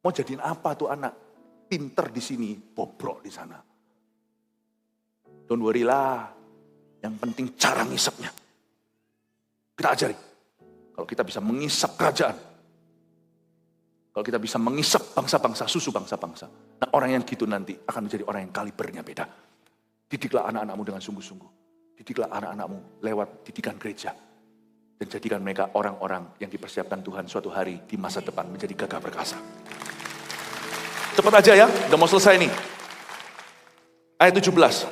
Mau jadiin apa tuh anak? Pinter di sini, bobrok di sana. Don't worry lah, yang penting cara ngisapnya. Kita ajari. Kalau kita bisa mengisap kerajaan. Kalau kita bisa mengisap bangsa-bangsa, susu bangsa-bangsa. Nah orang yang gitu nanti akan menjadi orang yang kalibernya beda. Didiklah anak-anakmu dengan sungguh-sungguh. Didiklah anak-anakmu lewat didikan gereja. Dan jadikan mereka orang-orang yang dipersiapkan Tuhan suatu hari di masa depan menjadi gagah perkasa. Cepat aja ya, udah mau selesai nih. Ayat 17.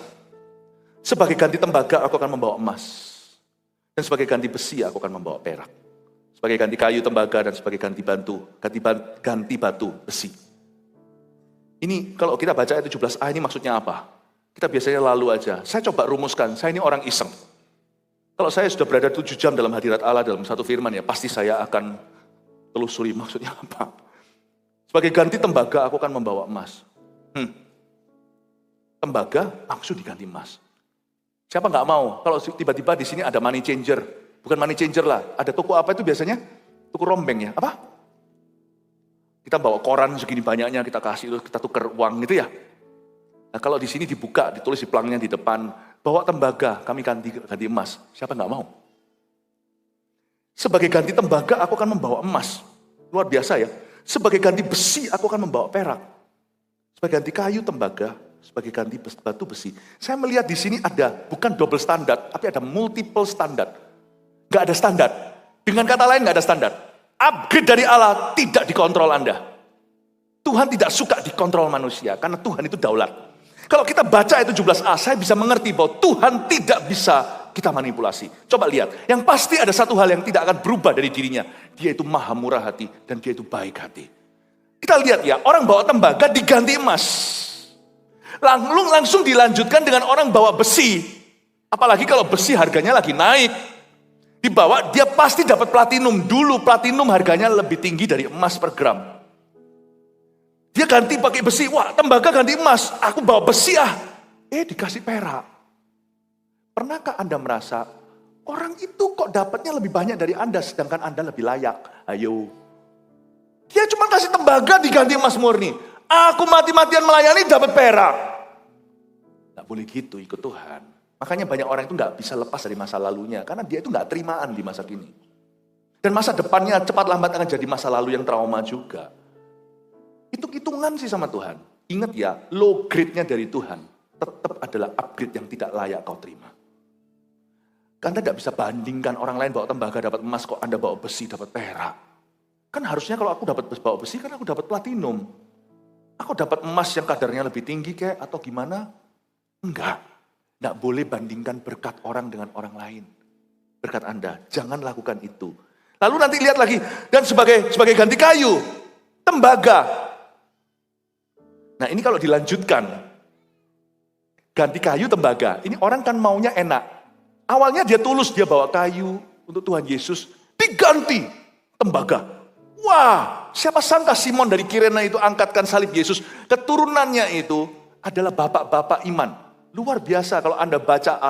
Sebagai ganti tembaga aku akan membawa emas. Dan sebagai ganti besi aku akan membawa perak. Sebagai ganti kayu tembaga dan sebagai ganti batu besi. Ini kalau kita baca ayat 17a ini maksudnya apa? Kita biasanya lalu aja. Saya coba rumuskan, saya ini orang iseng. Kalau saya sudah berada 7 jam dalam hadirat Allah dalam satu firman ya, pasti saya akan telusuri maksudnya apa. Sebagai ganti tembaga aku akan membawa emas. Tembaga langsung diganti emas. Siapa nggak mau? Kalau tiba-tiba di sini ada money changer. Bukan money changer lah. Ada toko apa itu biasanya? Toko rombeng ya. Apa? Kita bawa koran segini banyaknya, kita kasih, kita tukar uang gitu ya. Nah kalau di sini dibuka, ditulis di pelangnya di depan, bawa tembaga, kami ganti emas. Siapa nggak mau? Sebagai ganti tembaga aku akan membawa emas. Luar biasa ya. Sebagai ganti besi, aku akan membawa perak. Sebagai ganti kayu tembaga, sebagai ganti batu besi. Saya melihat di sini ada bukan double standar, tapi ada multiple standar. Gak ada standar. Dengan kata lain gak ada standar. Upgrade dari Allah tidak dikontrol Anda. Tuhan tidak suka dikontrol manusia, karena Tuhan itu daulat. Kalau kita baca ayat 17a, saya bisa mengerti bahwa Tuhan tidak bisa kita manipulasi. Coba lihat, yang pasti ada satu hal yang tidak akan berubah dari dirinya. Dia itu maha murah hati, dan dia itu baik hati. Kita lihat ya, orang bawa tembaga diganti emas. Langsung dilanjutkan dengan orang bawa besi. Apalagi kalau besi harganya lagi naik. Dibawa, dia pasti dapat platinum. Dulu platinum harganya lebih tinggi dari emas per gram. Dia ganti pakai besi, wah tembaga ganti emas, aku bawa besi dikasih perak. Pernahkah Anda merasa, orang itu kok dapatnya lebih banyak dari Anda, sedangkan Anda lebih layak? Ayo. Dia cuma kasih tembaga diganti emas murni. Aku mati-matian melayani dapat perak. Gak boleh gitu ikut Tuhan. Makanya banyak orang itu gak bisa lepas dari masa lalunya, karena dia itu gak terimaan di masa kini. Dan masa depannya cepat lambat akan jadi masa lalu yang trauma juga. Hitung-hitungan sih sama Tuhan. Ingat ya, low grade-nya dari Tuhan tetap adalah upgrade yang tidak layak kau terima. Anda tidak bisa bandingkan orang lain bawa tembaga dapat emas, kok Anda bawa besi dapat perak. Kan harusnya kalau aku dapat bawa besi, kan aku dapat platinum. Aku dapat emas yang kadarnya lebih tinggi kayak atau gimana? Enggak. Tidak boleh bandingkan berkat orang dengan orang lain. Berkat Anda, jangan lakukan itu. Lalu nanti lihat lagi, dan sebagai ganti kayu, tembaga. Nah ini kalau dilanjutkan, ganti kayu tembaga, ini orang kan maunya enak. Awalnya dia tulus, dia bawa kayu untuk Tuhan Yesus, diganti tembaga. Wah, siapa sangka Simon dari Kirene itu angkatkan salib Yesus. Keturunannya itu adalah bapak-bapak iman. Luar biasa kalau Anda baca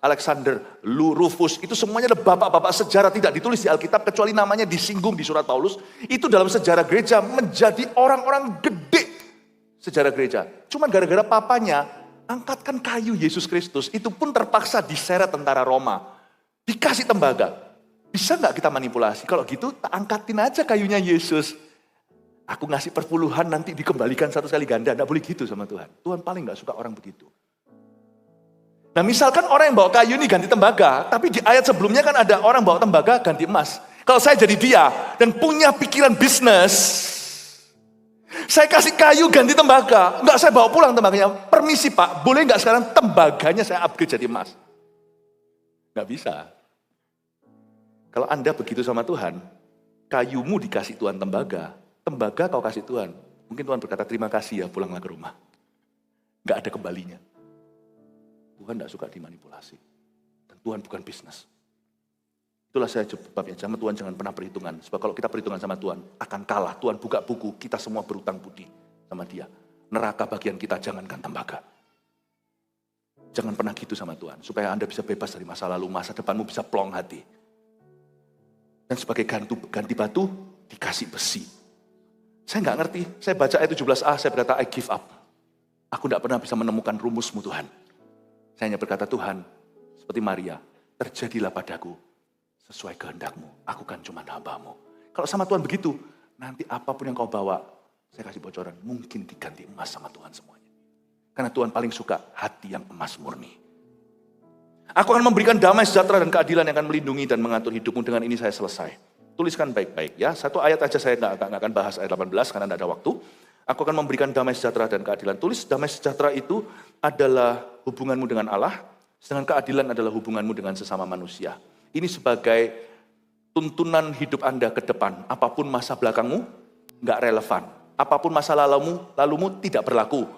Alexander, Rufus, itu semuanya adalah bapak-bapak sejarah, tidak ditulis di Alkitab, kecuali namanya disinggung di surat Paulus. Itu dalam sejarah gereja menjadi orang-orang gede. Sejarah gereja. Cuman gara-gara papanya angkatkan kayu Yesus Kristus, itu pun terpaksa diseret tentara Roma. Dikasih tembaga. Bisa nggak kita manipulasi? Kalau gitu, tak angkatin aja kayunya Yesus. Aku ngasih perpuluhan nanti dikembalikan satu kali ganda. Nggak boleh gitu sama Tuhan. Tuhan paling nggak suka orang begitu. Nah misalkan orang yang bawa kayu ini ganti tembaga, tapi di ayat sebelumnya kan ada orang bawa tembaga ganti emas. Kalau saya jadi dia dan punya pikiran bisnis, saya kasih kayu ganti tembaga. Enggak, saya bawa pulang tembaganya. Permisi Pak, boleh enggak sekarang tembaganya saya upgrade jadi emas? Enggak bisa. Kalau Anda begitu sama Tuhan, kayumu dikasih Tuhan tembaga kau kasih Tuhan. Mungkin Tuhan berkata terima kasih ya, pulanglah ke rumah. Enggak ada kembalinya. Tuhan enggak suka dimanipulasi. Dan Tuhan bukan bisnis. Itulah saya sebabnya, sama Tuhan jangan pernah perhitungan. Sebab kalau kita perhitungan sama Tuhan, akan kalah. Tuhan buka buku, kita semua berutang budi sama dia. Neraka bagian kita, jangankan tembaga. Jangan pernah gitu sama Tuhan. Supaya Anda bisa bebas dari masa lalu, masa depanmu bisa plong hati. Dan sebagai ganti batu, dikasih besi. Saya nggak ngerti, saya baca ayat 17a, saya berkata, I give up. Aku tidak pernah bisa menemukan rumusmu Tuhan. Saya hanya berkata, Tuhan, seperti Maria, terjadilah padaku sesuai kehendakmu, aku kan cuma hamba-Mu. Kalau sama Tuhan begitu, nanti apapun yang kau bawa, saya kasih bocoran, mungkin diganti emas sama Tuhan semuanya. Karena Tuhan paling suka hati yang emas murni. Aku akan memberikan damai sejahtera dan keadilan yang akan melindungi dan mengatur hidupmu. Dengan ini saya selesai. Tuliskan baik-baik ya, satu ayat aja saya nggak akan bahas ayat 18 karena tidak ada waktu. Aku akan memberikan damai sejahtera dan keadilan. Tulis damai sejahtera itu adalah hubunganmu dengan Allah, sedangkan keadilan adalah hubunganmu dengan sesama manusia. Ini sebagai tuntunan hidup Anda ke depan. Apapun masa belakangmu, nggak relevan. Apapun masa lalumu tidak berlaku.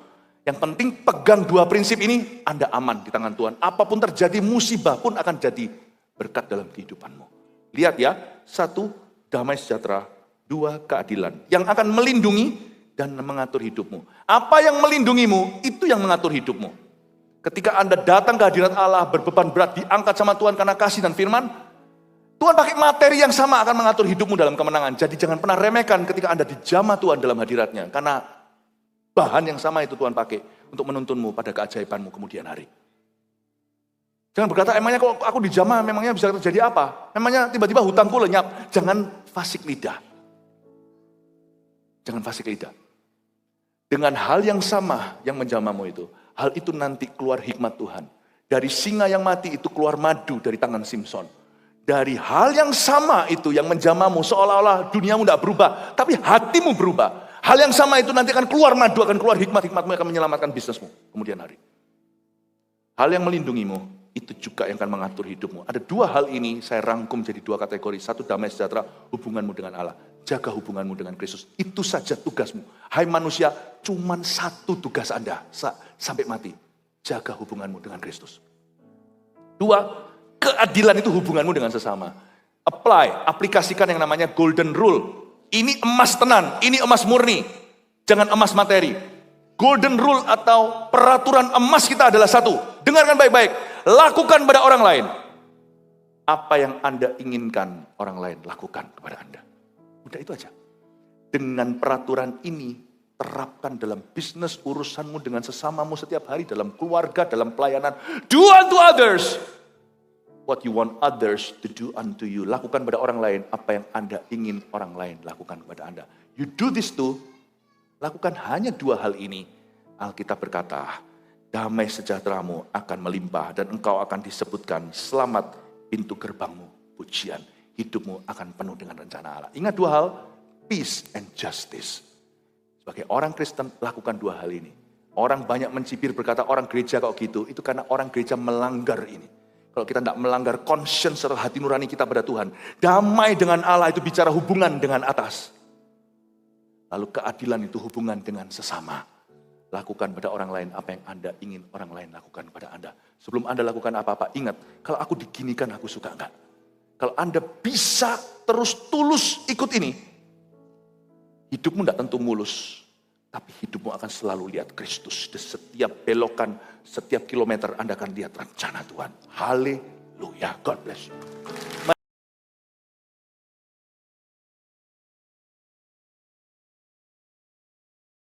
Yang penting pegang dua prinsip ini, Anda aman di tangan Tuhan. Apapun terjadi, musibah pun akan jadi berkat dalam kehidupanmu. Lihat ya, satu, damai sejahtera. Dua, keadilan. Yang akan melindungi dan mengatur hidupmu. Apa yang melindungimu, itu yang mengatur hidupmu. Ketika Anda datang ke hadirat Allah, berbeban berat, diangkat sama Tuhan karena kasih dan firman, Tuhan pakai materi yang sama akan mengatur hidupmu dalam kemenangan. Jadi jangan pernah remehkan ketika Anda dijamah Tuhan dalam hadiratnya. Karena bahan yang sama itu Tuhan pakai untuk menuntunmu pada keajaibanmu kemudian hari. Jangan berkata, emangnya kalau aku dijamah, memangnya bisa terjadi apa? Memangnya tiba-tiba hutangku lenyap. Jangan fasik lidah. Jangan fasik lidah. Dengan hal yang sama yang menjamahmu itu, hal itu nanti keluar hikmat Tuhan. Dari singa yang mati itu keluar madu dari tangan Simson. Dari hal yang sama itu yang menjamahmu, seolah-olah duniamu tidak berubah, tapi hatimu berubah. Hal yang sama itu nanti akan keluar madu, akan keluar hikmat-hikmatmu yang akan menyelamatkan bisnismu kemudian hari. Hal yang melindungimu, itu juga yang akan mengatur hidupmu. Ada dua hal ini saya rangkum jadi dua kategori. Satu, damai sejahtera, hubunganmu dengan Allah. Jaga hubunganmu dengan Kristus. Itu saja tugasmu. Hai manusia, cuman satu tugas Anda sampai mati. Jaga hubunganmu dengan Kristus. Dua, keadilan itu hubunganmu dengan sesama. Aplikasikan yang namanya golden rule. Ini emas tenan, ini emas murni. Jangan emas materi. Golden rule atau peraturan emas kita adalah satu. Dengarkan baik-baik. Lakukan pada orang lain. Apa yang Anda inginkan orang lain lakukan kepada Anda. Udah itu aja. Dengan peraturan ini, terapkan dalam bisnis urusanmu dengan sesamamu setiap hari. Dalam keluarga, dalam pelayanan. Do unto others what you want others to do unto you. Lakukan pada orang lain apa yang Anda ingin orang lain lakukan kepada Anda. You do this too. Lakukan hanya dua hal ini. Alkitab berkata, damai sejahteramu akan melimpah dan engkau akan disebutkan selamat pintu gerbangmu pujian. Hidupmu akan penuh dengan rencana Allah. Ingat dua hal, peace and justice. Sebagai orang Kristen, lakukan dua hal ini. Orang banyak mencibir berkata orang gereja kok gitu, itu karena orang gereja melanggar ini. Kalau kita tidak melanggar conscience serta hati nurani kita pada Tuhan. Damai dengan Allah itu bicara hubungan dengan atas. Lalu keadilan itu hubungan dengan sesama. Lakukan pada orang lain apa yang Anda ingin orang lain lakukan pada Anda. Sebelum Anda lakukan apa-apa, ingat, kalau aku diginikan aku suka enggak. Kalau Anda bisa terus tulus ikut ini, hidupmu tidak tentu mulus. Tapi hidupmu akan selalu lihat Kristus. Di setiap belokan, setiap kilometer Anda akan lihat rencana Tuhan. Haleluya. God bless you.